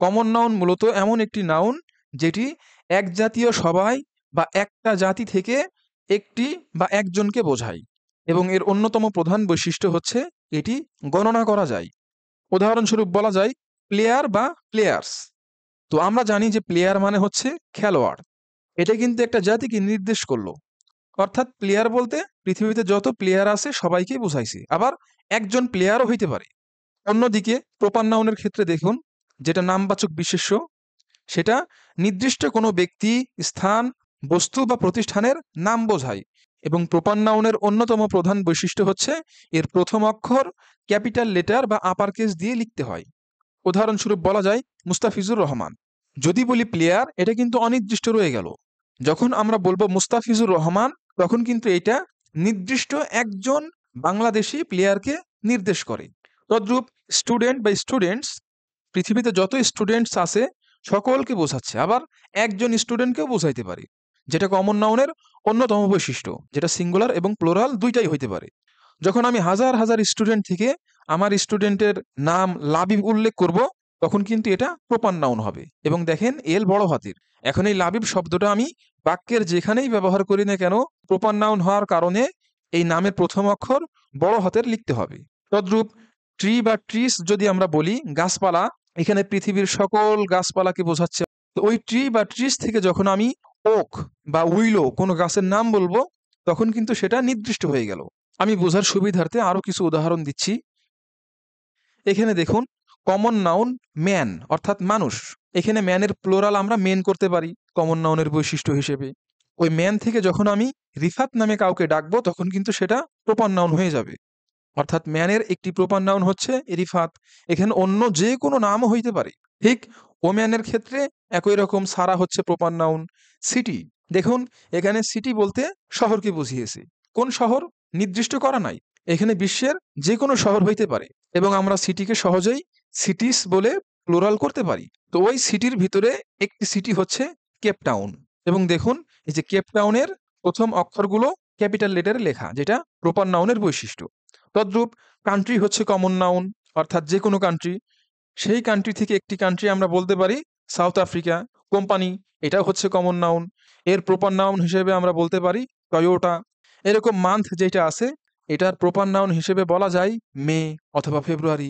Common noun মূলত এমন একটি নাউন যেটি এক জাতীয় সবাই বা একটা জাতি থেকে একটি বা একজনকে বোঝায় এবং এর অন্যতম প্রধান বৈশিষ্ট্য হচ্ছে এটি গণনা করা যায়। উদাহরণস্বরূপ বলা যায় প্লেয়ার বা প্লেয়ার্স। তো আমরা জানি যে প্লেয়ার মানে হচ্ছে খেলোয়াড়। এটা কিন্তু একটা জাতিকে নির্দেশ করলো। অর্থাৎ প্লেয়ার বলতে পৃথিবীতে যত প্লেয়ার আছে সবাইকেই বোঝাইছে, আবার একজন প্লেয়ারও হইতে পারে। অন্যদিকে প্রপার নাউনের ক্ষেত্রে দেখুন, যেটা নামবাচক বিশেষ্য, সেটা নির্দিষ্ট কোনো ব্যক্তি, স্থান, বস্তু বা প্রতিষ্ঠানের নাম বোঝায় এবং প্রপার নাউনের অন্যতম প্রধান বৈশিষ্ট্য হচ্ছে এর প্রথম অক্ষর ক্যাপিটাল লেটার বা আপার কেস দিয়ে লিখতে হয়। উদাহরণস্বরূপ বলা যায় মুস্তাফিজুর রহমান। যদি বলি প্লেয়ার, এটা কিন্তু অনির্দিষ্ট রয়ে গেল। যখন আমরা বলবো মুস্তাফিজুর রহমান, তখন কিন্তু এটা নির্দিষ্ট একজন বাংলাদেশি প্লেয়ারকে নির্দেশ করে। তদ্রূপ স্টুডেন্ট বা স্টুডেন্টস, পৃথিবীতে যত স্টুডেন্টস আছে সকলকে বোঝাচ্ছে, আবার একজন স্টুডেন্টকেও বোঝাইতে পারে, যেটা কমন নাউনের অন্যতম বৈশিষ্ট্য, যেটা সিঙ্গুলার এবং প্লোরাল দুইটাই হইতে পারে। যখন আমি হাজার হাজার স্টুডেন্ট থেকে আমার স্টুডেন্টের নাম লাবিব উল্লেখ করব, তখন কিন্তু এটা প্রপার নাউন হবে। এবং দেখেন এল বড় হাতের। এখন এই লাবিব শব্দটা আমি বাক্যের যেখানেই ব্যবহার করি না কেন, প্রপার নাউন হওয়ার কারণে এই নামের প্রথম অক্ষর বড় হাতের লিখতে হবে। তদ্রূপ ট্রি বা ট্রিস যদি আমরা বলি গাছপালা, এখানে পৃথিবীর সকল গাছপালাকে বোঝাচ্ছে। তো ওই ট্রি বা ট্রিস থেকে যখন আমি ওক বা উইলো কোনো গাছের নাম বলবো, তখন কিন্তু সেটা নির্দিষ্ট হয়ে গেল। আমি বোঝার সুবিধার্থে আরো কিছু উদাহরণ দিচ্ছি। এখানে দেখুন, কমন নাউন ম্যান অর্থাৎ মানুষ। এখানে ম্যানের প্লোরাল আমরা মেন করতে পারি কমন নাউনের বৈশিষ্ট্য হিসেবে। ওই ম্যান থেকে যখন আমি রিফাত নামে কাউকে ডাকবো, তখন কিন্তু সেটা প্রপার নাউন হয়ে যাবে। অর্থাৎ ম্যানের একটি প্রপার নাউন হচ্ছে রিফাত। এখানে অন্য যে কোনো নামও হইতে পারে। ঠিক ওম্যানের ক্ষেত্রে একই রকম সারা হচ্ছে প্রপার নাউন। সিটি, দেখুন এখানে সিটি বলতে শহরকে বুঝিয়েছে। কোন শহর নির্দিষ্ট করা নাই, এখানে বিশ্বের যে কোনো শহর হইতে পারে এবং আমরা সিটিকে সহজেই সিটিস বলে প্লুরাল করতে পারি। তো ওই সিটির ভিতরে একটি সিটি হচ্ছে কেপ টাউন। এবং দেখুন এই যে কেপ টাউনের প্রথম অক্ষরগুলো ক্যাপিটাল লেটারে লেখা, যেটা প্রপার নাউনের বৈশিষ্ট্য। তদ্রূপ কান্ট্রি হচ্ছে কমন নাউন, অর্থাৎ যে কোনো কান্ট্রি। সেই কান্ট্রি থেকে একটি কান্ট্রি আমরা বলতে পারি সাউথ আফ্রিকা। কোম্পানি, এটাও হচ্ছে কমন নাউন। এর প্রপার নাউন হিসেবে আমরা বলতে পারি টয়োটা। এরকম মান্থ যেটা আছে, এটার প্রপার নাউন হিসেবে বলা যায় মে অথবা ফেব্রুয়ারি।